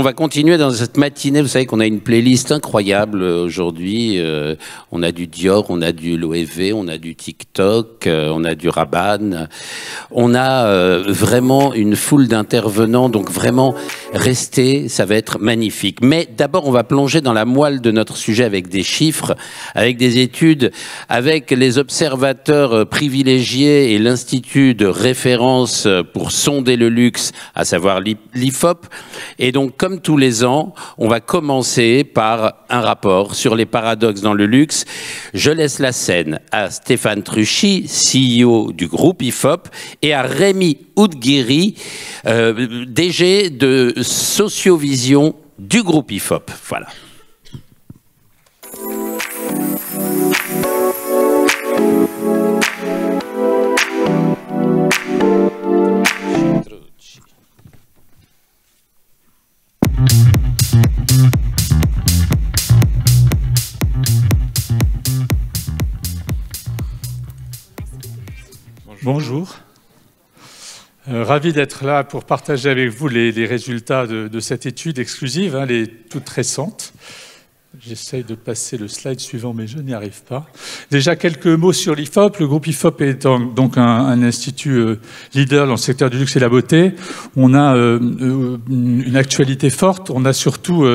On va continuer dans cette matinée. Vous savez qu'on a une playlist incroyable aujourd'hui. On a du Dior, on a du Loewe, on a du TikTok, on a du Rabanne. On a vraiment une foule d'intervenants. Donc vraiment, restez, ça va être magnifique. Mais d'abord, on va plonger dans la moelle de notre sujet avec des chiffres, avec des études, avec les observateurs privilégiés et l'Institut de référence pour sonder le luxe, à savoir l'IFOP. Et donc, comme tous les ans, on va commencer par un rapport sur les paradoxes dans le luxe. Je laisse la scène à Stéphane Truchy, CEO du groupe IFOP, et à Rémi Oudguiri, DG de Sociovision du groupe IFOP. Voilà. Bonjour. Ravi d'être là pour partager avec vous les résultats de cette étude exclusive, elle est toute récente. J'essaye de passer le slide suivant, mais je n'y arrive pas. Déjà, quelques mots sur l'IFOP. Le groupe IFOP est donc un institut leader dans le secteur du luxe et de la beauté. On a une actualité forte. On a surtout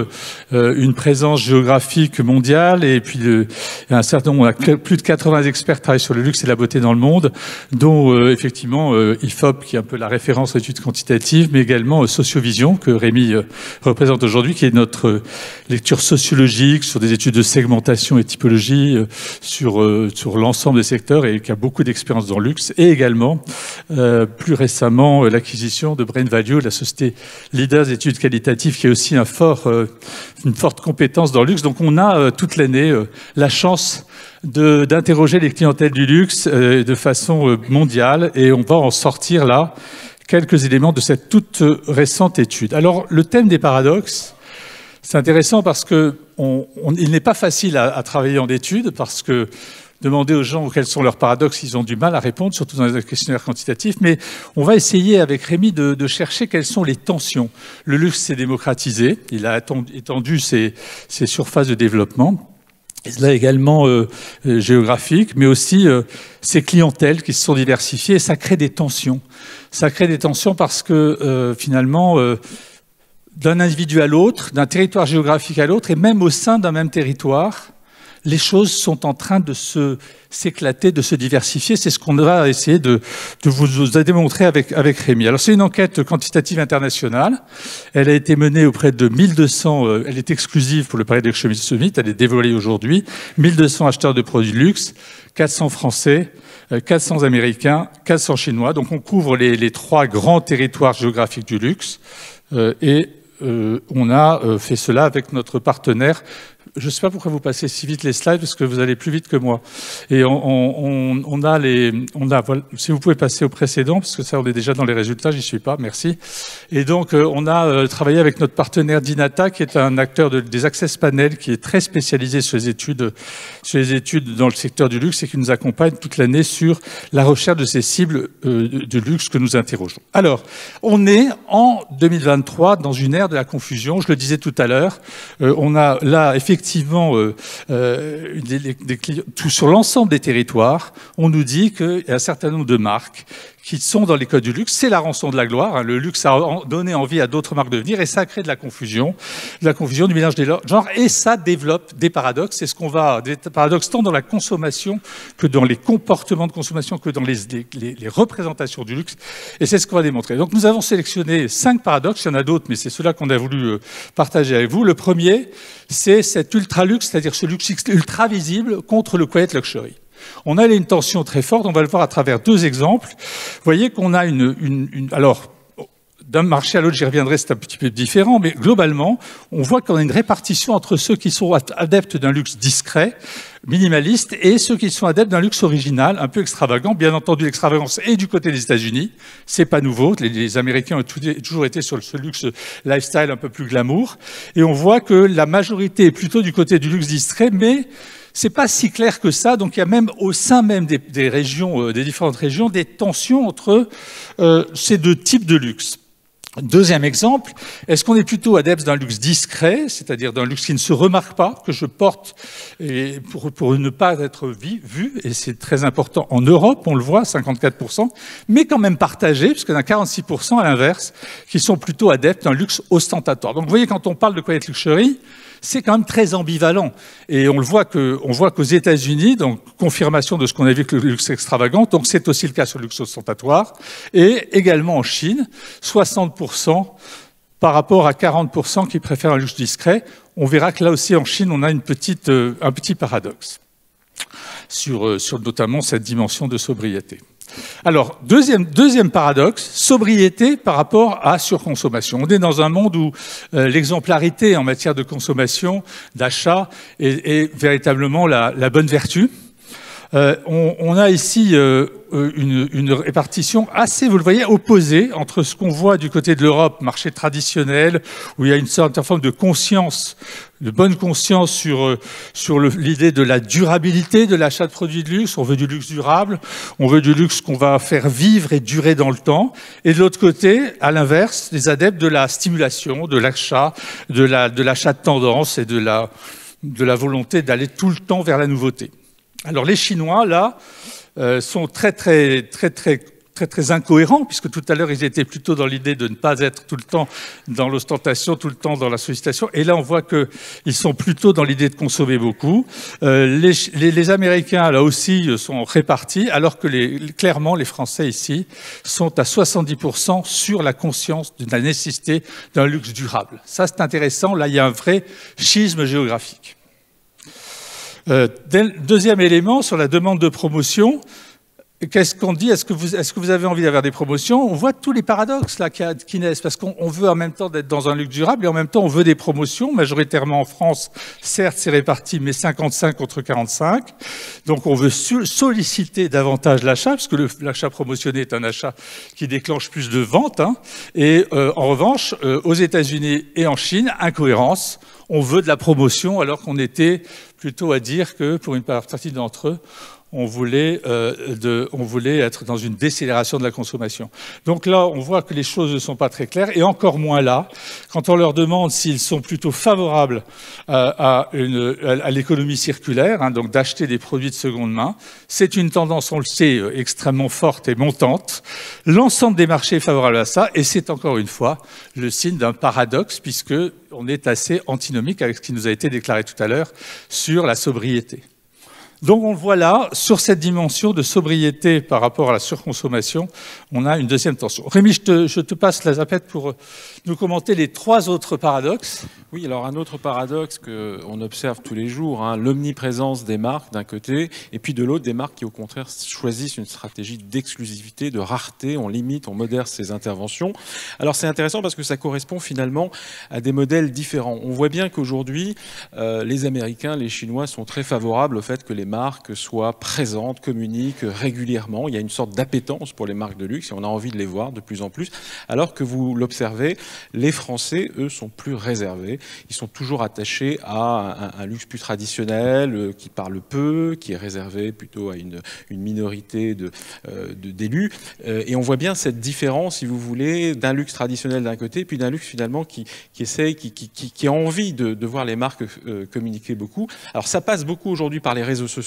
une présence géographique mondiale. Et puis, un certain nombre, on a plus de 80 experts qui travaillent sur le luxe et la beauté dans le monde, dont effectivement IFOP, qui est un peu la référence aux études quantitatives, mais également Sociovision, que Rémi représente aujourd'hui, qui est notre lecture sociologique, sur des études de segmentation et typologie, sur l'ensemble des secteurs et qui a beaucoup d'expérience dans le luxe. Et également, plus récemment, l'acquisition de Brain Value, la société leader des études qualitatives, qui a aussi une forte compétence dans le luxe. Donc on a toute l'année la chance d'interroger les clientèles du luxe de façon mondiale, et on va en sortir là quelques éléments de cette toute récente étude. Alors, le thème des paradoxes, c'est intéressant parce il n'est pas facile à travailler en études, parce que demander aux gens quels sont leurs paradoxes, ils ont du mal à répondre, surtout dans les questionnaires quantitatifs. Mais on va essayer avec Rémi de chercher quelles sont les tensions. Le luxe s'est démocratisé, il a étendu ses surfaces de développement. Et là également géographique, mais aussi ces clientèles qui se sont diversifiées, et ça crée des tensions. Ça crée des tensions parce que finalement, d'un individu à l'autre, d'un territoire géographique à l'autre, et même au sein d'un même territoire, les choses sont en train de s'éclater, de se diversifier. C'est ce qu'on va essayer de vous démontrer avec Rémi. Alors, c'est une enquête quantitative internationale. Elle a été menée auprès de 1200, elle est exclusive pour le Paris Luxury Summit, elle est dévoilée aujourd'hui, 1200 acheteurs de produits de luxe, 400 Français, 400 Américains, 400 Chinois. Donc, on couvre les trois grands territoires géographiques du luxe, et on a fait cela avec notre partenaire. Je ne sais pas pourquoi vous passez si vite les slides, parce que vous allez plus vite que moi. Et voilà, si vous pouvez passer au précédent, parce que ça, on est déjà dans les résultats, j'y suis pas, merci. Et donc, on a travaillé avec notre partenaire Dinata, qui est un acteur des Access Panel, qui est très spécialisé sur les études dans le secteur du luxe, et qui nous accompagne toute l'année sur la recherche de ces cibles de luxe que nous interrogeons. Alors, on est en 2023 dans une ère de la confusion. Je le disais tout à l'heure, on a là, effectivement, sur l'ensemble des territoires, on nous dit qu'il y a un certain nombre de marques qui sont dans les codes du luxe. C'est la rançon de la gloire. Le luxe a donné envie à d'autres marques de venir, et ça crée de la confusion, du mélange des genres, et ça développe des paradoxes. C'est ce qu'on va, des paradoxes tant dans la consommation que dans les comportements de consommation, que dans les représentations du luxe. Et c'est ce qu'on va démontrer. Donc, nous avons sélectionné 5 paradoxes. Il y en a d'autres, mais c'est ceux-là qu'on a voulu partager avec vous. Le premier, c'est cet ultra-luxe, c'est-à-dire ce luxe ultra visible contre le quiet luxury. On a une tension très forte, on va le voir à travers 2 exemples. Vous voyez qu'on a alors, d'un marché à l'autre, j'y reviendrai, c'est un petit peu différent, mais globalement, on voit qu'on a une répartition entre ceux qui sont adeptes d'un luxe discret, minimaliste, et ceux qui sont adeptes d'un luxe original, un peu extravagant. Bien entendu, l'extravagance est du côté des États-Unis, c'est pas nouveau. Les Américains ont toujours été sur ce luxe lifestyle un peu plus glamour, et on voit que la majorité est plutôt du côté du luxe discret, mais c'est pas si clair que ça. Donc il y a même au sein même des régions, des différentes régions, des tensions entre ces 2 types de luxe. Deuxième exemple, est-ce qu'on est plutôt adepte d'un luxe discret, c'est-à-dire d'un luxe qui ne se remarque pas, que je porte et pour ne pas être vu, et c'est très important en Europe, on le voit, 54%, mais quand même partagé, puisqu'il y en a 46% à l'inverse, qui sont plutôt adeptes d'un luxe ostentatoire. Donc vous voyez, quand on parle de quiet luxury, c'est quand même très ambivalent. Et on voit qu'aux États-Unis, donc confirmation de ce qu'on a vu avec le luxe extravagant, donc c'est aussi le cas sur le luxe ostentatoire, et également en Chine, 60% par rapport à 40% qui préfèrent un luxe discret. On verra que là aussi en Chine, on a un petit paradoxe sur notamment cette dimension de sobriété. Alors, deuxième paradoxe, sobriété par rapport à surconsommation. On est dans un monde où l'exemplarité en matière de consommation, d'achat, est véritablement la bonne vertu. On a ici une répartition assez, vous le voyez, opposée entre ce qu'on voit du côté de l'Europe, marché traditionnel, où il y a une certaine forme de conscience, de bonne conscience sur l'idée de la durabilité de l'achat de produits de luxe. On veut du luxe durable, on veut du luxe qu'on va faire vivre et durer dans le temps. Et de l'autre côté, à l'inverse, les adeptes de la stimulation, de l'achat, de l'achat de tendance et de la volonté d'aller tout le temps vers la nouveauté. Alors les Chinois, là, sont très incohérents, puisque tout à l'heure, ils étaient plutôt dans l'idée de ne pas être tout le temps dans l'ostentation, tout le temps dans la sollicitation. Et là, on voit qu'ils sont plutôt dans l'idée de consommer beaucoup. Les Américains, là aussi, sont répartis, alors que clairement, les Français, ici, sont à 70% sur la conscience de la nécessité d'un luxe durable. Ça, c'est intéressant. Là, il y a un vrai schisme géographique. Deuxième élément, sur la demande de promotion, qu'est-ce qu'on dit? Est-ce que vous avez envie d'avoir des promotions? On voit tous les paradoxes là qui naissent, parce qu'on veut en même temps d'être dans un luxe durable et en même temps on veut des promotions, majoritairement en France. Certes, c'est réparti, mais 55 contre 45. Donc on veut solliciter davantage l'achat, parce que l'achat promotionné est un achat qui déclenche plus de ventes. Hein. Et en revanche, aux États-Unis et en Chine, incohérence. On veut de la promotion alors qu'on était plutôt à dire que pour une partie d'entre eux, on voulait être dans une décélération de la consommation. Donc là, on voit que les choses ne sont pas très claires, et encore moins là, quand on leur demande s'ils sont plutôt favorables à l'économie circulaire, hein, donc d'acheter des produits de seconde main. C'est une tendance, on le sait, extrêmement forte et montante. L'ensemble des marchés est favorable à ça, et c'est encore une fois le signe d'un paradoxe, puisque on est assez antinomique avec ce qui nous a été déclaré tout à l'heure sur la sobriété. Donc on le voit là, sur cette dimension de sobriété par rapport à la surconsommation, on a une deuxième tension. Rémi, je te passe la zapette pour nous commenter les trois autres paradoxes. Oui, alors un autre paradoxe qu'on observe tous les jours, hein, l'omniprésence des marques d'un côté, et puis de l'autre des marques qui au contraire choisissent une stratégie d'exclusivité, de rareté, on limite, on modère ces interventions. Alors c'est intéressant parce que ça correspond finalement à des modèles différents. On voit bien qu'aujourd'hui, les Américains, les Chinois sont très favorables au fait que les marques soient présentes, communiquent régulièrement. Il y a une sorte d'appétence pour les marques de luxe et on a envie de les voir de plus en plus. Alors que vous l'observez, les Français, eux, sont plus réservés. Ils sont toujours attachés à un luxe plus traditionnel, qui parle peu, qui est réservé plutôt à une minorité d'élus. Et on voit bien cette différence, si vous voulez, d'un luxe traditionnel d'un côté, puis d'un luxe finalement qui a envie de voir les marques communiquer beaucoup. Alors ça passe beaucoup aujourd'hui par les réseaux sociaux.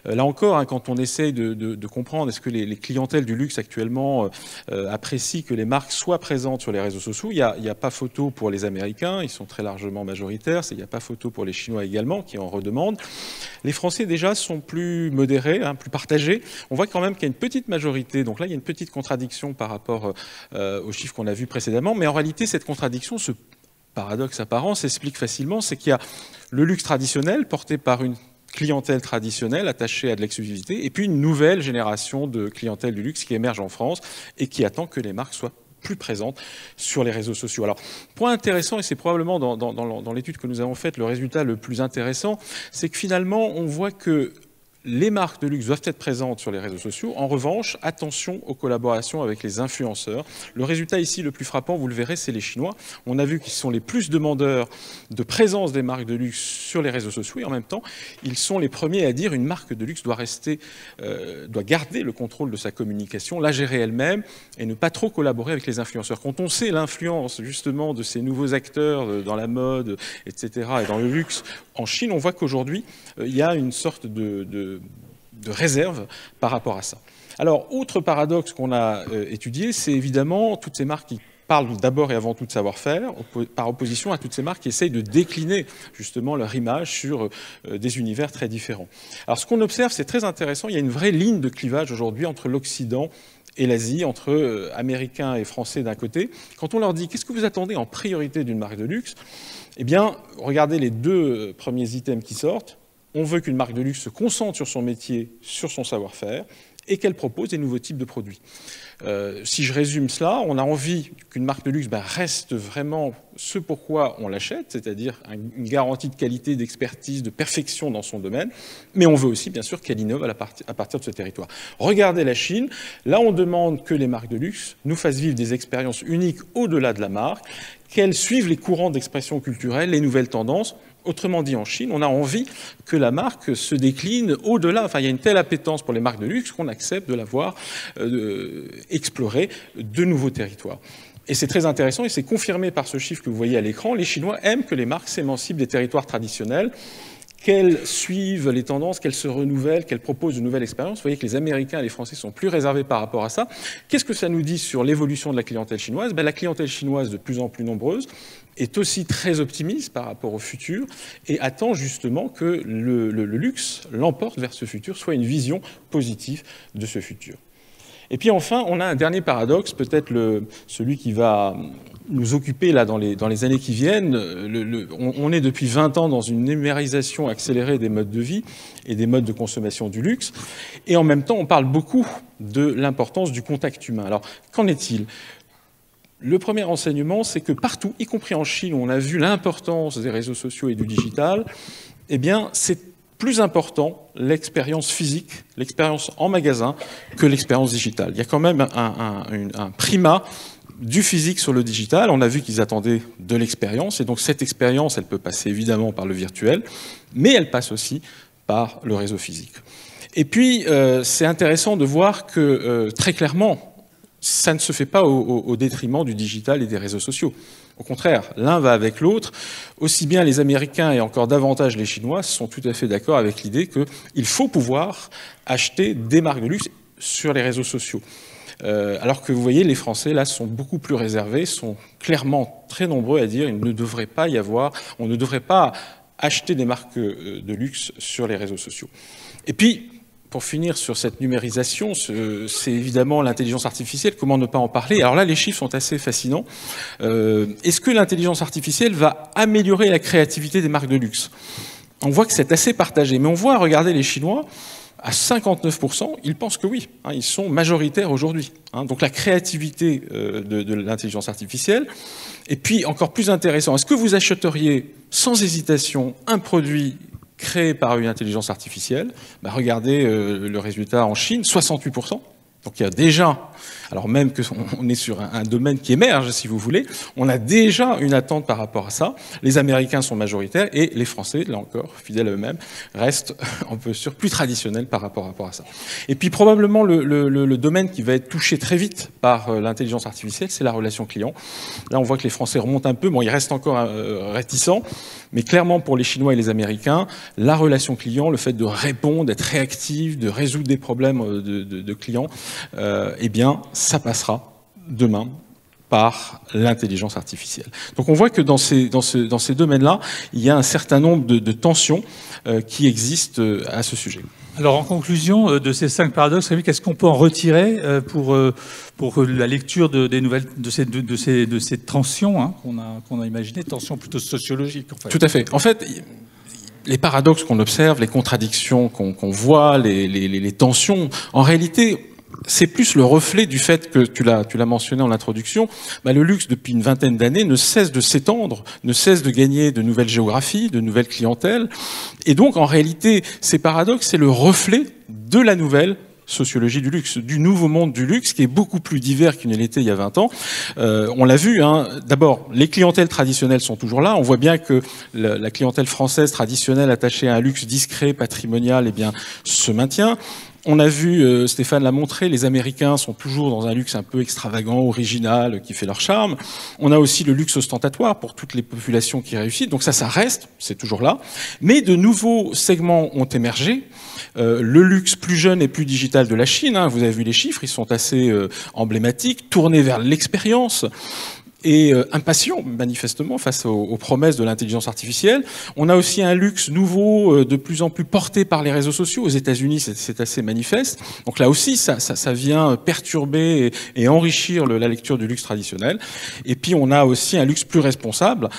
Là encore, hein, quand on essaye de comprendre est-ce que les clientèles du luxe actuellement apprécient que les marques soient présentes sur les réseaux sociaux, il n'y a pas photo pour les Américains, ils sont très largement majoritaires, il n'y a pas photo pour les Chinois également, qui en redemandent. Les Français déjà sont plus modérés, hein, plus partagés. On voit quand même qu'il y a une petite majorité, donc là il y a une petite contradiction par rapport aux chiffres qu'on a vus précédemment, mais en réalité cette contradiction, ce paradoxe apparent s'explique facilement, c'est qu'il y a le luxe traditionnel porté par une clientèle traditionnelle attachée à de l'exclusivité, et puis une nouvelle génération de clientèle du luxe qui émerge en France et qui attend que les marques soient plus présentes sur les réseaux sociaux. Alors, point intéressant, et c'est probablement dans l'étude que nous avons faite le résultat le plus intéressant, c'est que finalement, on voit que les marques de luxe doivent être présentes sur les réseaux sociaux. En revanche, attention aux collaborations avec les influenceurs. Le résultat ici le plus frappant, vous le verrez, c'est les Chinois. On a vu qu'ils sont les plus demandeurs de présence des marques de luxe sur les réseaux sociaux et en même temps, ils sont les premiers à dire une marque de luxe doit garder le contrôle de sa communication, la gérer elle-même et ne pas trop collaborer avec les influenceurs. Quand on sait l'influence justement de ces nouveaux acteurs dans la mode, etc. et dans le luxe en Chine, on voit qu'aujourd'hui, il y a une sorte de réserve par rapport à ça. Alors, autre paradoxe qu'on a étudié, c'est évidemment toutes ces marques qui parlent d'abord et avant tout de savoir-faire, par opposition à toutes ces marques qui essayent de décliner justement leur image sur des univers très différents. Alors, ce qu'on observe, c'est très intéressant, il y a une vraie ligne de clivage aujourd'hui entre l'Occident et l'Asie, entre Américains et Français d'un côté. Quand on leur dit « qu'est-ce que vous attendez en priorité d'une marque de luxe ?» Eh bien, regardez les deux premiers items qui sortent. On veut qu'une marque de luxe se concentre sur son métier, sur son savoir-faire, et qu'elle propose des nouveaux types de produits. Si je résume cela, on a envie qu'une marque de luxe reste vraiment ce pourquoi on l'achète, c'est-à-dire une garantie de qualité, d'expertise, de perfection dans son domaine, mais on veut aussi bien sûr qu'elle innove à partir de ce territoire. Regardez la Chine, là on demande que les marques de luxe nous fassent vivre des expériences uniques au-delà de la marque, qu'elles suivent les courants d'expression culturelle, les nouvelles tendances. Autrement dit, en Chine, on a envie que la marque se décline au-delà. Enfin, il y a une telle appétence pour les marques de luxe qu'on accepte de la voir explorer de nouveaux territoires. Et c'est très intéressant et c'est confirmé par ce chiffre que vous voyez à l'écran. Les Chinois aiment que les marques s'émancipent des territoires traditionnels, qu'elles suivent les tendances, qu'elles se renouvellent, qu'elles proposent de nouvelles expériences. Vous voyez que les Américains et les Français sont plus réservés par rapport à ça. Qu'est-ce que ça nous dit sur l'évolution de la clientèle chinoise ? La clientèle chinoise, de plus en plus nombreuse, est aussi très optimiste par rapport au futur et attend justement que le luxe l'emporte vers ce futur, soit une vision positive de ce futur. Et puis enfin, on a un dernier paradoxe, peut-être celui qui va nous occuper là dans les années qui viennent. On est depuis 20 ans dans une numérisation accélérée des modes de vie et des modes de consommation du luxe. Et en même temps, on parle beaucoup de l'importance du contact humain. Alors, qu'en est-il ? Le premier enseignement, c'est que partout, y compris en Chine, où on a vu l'importance des réseaux sociaux et du digital, eh bien, c'est plus important l'expérience physique, l'expérience en magasin, que l'expérience digitale. Il y a quand même un primat du physique sur le digital. On a vu qu'ils attendaient de l'expérience, et donc cette expérience, elle peut passer évidemment par le virtuel, mais elle passe aussi par le réseau physique. Et puis, c'est intéressant de voir que, très clairement, ça ne se fait pas au détriment du digital et des réseaux sociaux. Au contraire, l'un va avec l'autre. Aussi bien les Américains et encore davantage les Chinois sont tout à fait d'accord avec l'idée qu'il faut pouvoir acheter des marques de luxe sur les réseaux sociaux. Alors que vous voyez, les Français, là, sont beaucoup plus réservés, sont clairement très nombreux à dire qu'il ne devrait pas y avoir, on ne devrait pas acheter des marques de luxe sur les réseaux sociaux. Et puis, pour finir sur cette numérisation, c'est évidemment l'intelligence artificielle. Comment ne pas en parler? Alors là, les chiffres sont assez fascinants. Est-ce que l'intelligence artificielle va améliorer la créativité des marques de luxe? On voit que c'est assez partagé. Mais on voit, regardez les Chinois, à 59%, ils pensent que oui. Ils sont majoritaires aujourd'hui. Donc la créativité de l'intelligence artificielle. Et puis, encore plus intéressant, est-ce que vous achèteriez sans hésitation un produit créé par une intelligence artificielle? Regardez le résultat en Chine, 68%. Donc il y a déjà, alors même qu'on est sur un domaine qui émerge, si vous voulez, on a déjà une attente par rapport à ça. Les Américains sont majoritaires et les Français, là encore, fidèles à eux-mêmes, restent un peu plus traditionnels par rapport à ça. Et puis probablement le domaine qui va être touché très vite par l'intelligence artificielle, c'est la relation client. Là, on voit que les Français remontent un peu. Bon, ils restent encore réticents, mais clairement pour les Chinois et les Américains, la relation client, le fait de répondre, d'être réactif, de résoudre des problèmes de clients, eh bien, ça passera demain par l'intelligence artificielle. Donc on voit que dans ces domaines-là, il y a un certain nombre de tensions qui existent à ce sujet. Alors en conclusion de ces 5 paradoxes, qu'est-ce qu'on peut en retirer pour la lecture des nouvelles de ces tensions qu'on a imaginées, tensions plutôt sociologiques en fait. Tout à fait. En fait, les paradoxes qu'on observe, les contradictions qu'on voit, les tensions, en réalité, c'est plus le reflet du fait que, tu l'as mentionné en introduction, le luxe, depuis une vingtaine d'années, ne cesse de s'étendre, ne cesse de gagner de nouvelles géographies, de nouvelles clientèles. Et donc, en réalité, ces paradoxes, c'est le reflet de la nouvelle sociologie du luxe, du nouveau monde du luxe, qui est beaucoup plus divers qu'il ne l'était il y a 20 ans. On l'a vu, d'abord, les clientèles traditionnelles sont toujours là. On voit bien que la clientèle française traditionnelle attachée à un luxe discret, patrimonial, eh bien, se maintient. On a vu, Stéphane l'a montré, les Américains sont toujours dans un luxe un peu extravagant, original, qui fait leur charme. On a aussi le luxe ostentatoire pour toutes les populations qui réussissent. Donc ça reste, c'est toujours là. Mais de nouveaux segments ont émergé. Le luxe plus jeune et plus digital de la Chine, vous avez vu les chiffres, ils sont assez emblématiques, tournés vers l'expérience et impatient manifestement face aux promesses de l'intelligence artificielle. On a aussi un luxe nouveau de plus en plus porté par les réseaux sociaux. Aux États-Unis, c'est assez manifeste. Donc là aussi, ça vient perturber et enrichir la lecture du luxe traditionnel. Et puis on a aussi un luxe plus responsable,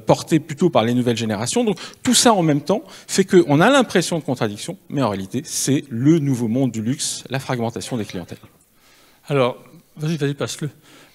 porté plutôt par les nouvelles générations. Donc tout ça en même temps fait qu'on a l'impression de contradiction, mais en réalité, c'est le nouveau monde du luxe, la fragmentation des clientèles. Alors, vas-y, passe-le.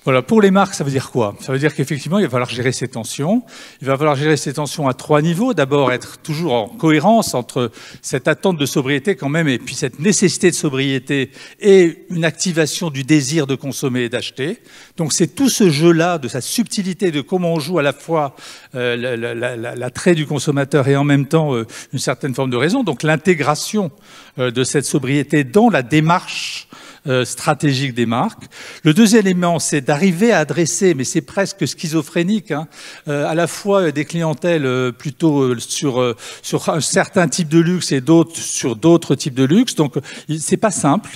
Voilà, pour les marques, ça veut dire quoi? Ça veut dire qu'effectivement, il va falloir gérer ces tensions. Il va falloir gérer ces tensions à 3 niveaux. D'abord, être toujours en cohérence entre cette attente de sobriété quand même et puis cette nécessité de sobriété et une activation du désir de consommer et d'acheter. Donc c'est tout ce jeu-là, de sa subtilité, de comment on joue à la fois l'attrait du consommateur et en même temps une certaine forme de raison. Donc l'intégration de cette sobriété dans la démarche stratégique des marques. Le deuxième élément, c'est d'arriver à adresser, mais c'est presque schizophrénique, à la fois des clientèles plutôt sur un certain type de luxe et d'autres sur d'autres types de luxe. Donc, c'est pas simple.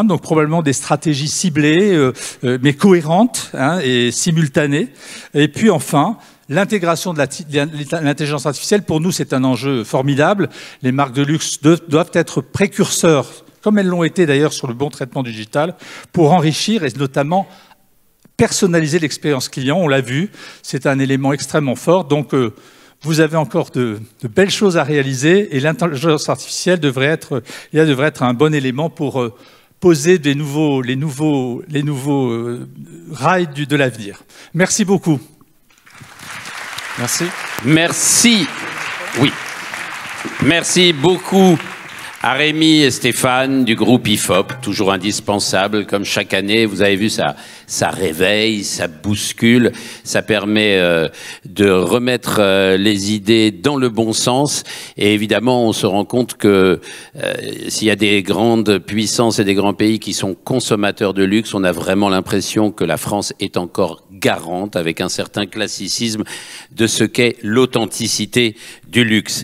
Donc, probablement des stratégies ciblées, mais cohérentes et simultanées. Et puis, enfin, l'intégration de l'intelligence artificielle, pour nous, c'est un enjeu formidable. Les marques de luxe doivent être précurseurs, comme elles l'ont été d'ailleurs sur le bon traitement digital, pour enrichir et notamment personnaliser l'expérience client. On l'a vu, c'est un élément extrêmement fort. Donc, vous avez encore de belles choses à réaliser et l'intelligence artificielle devrait être un bon élément pour poser les nouveaux rails de l'avenir. Merci beaucoup. Merci. Merci. Oui. Merci beaucoup à Rémi et Stéphane du groupe IFOP, toujours indispensable, comme chaque année. Vous avez vu, ça réveille, ça bouscule, ça permet de remettre les idées dans le bon sens. Et évidemment, on se rend compte que s'il y a des grandes puissances et des grands pays qui sont consommateurs de luxe, on a vraiment l'impression que la France est encore garante, avec un certain classicisme, de ce qu'est l'authenticité du luxe.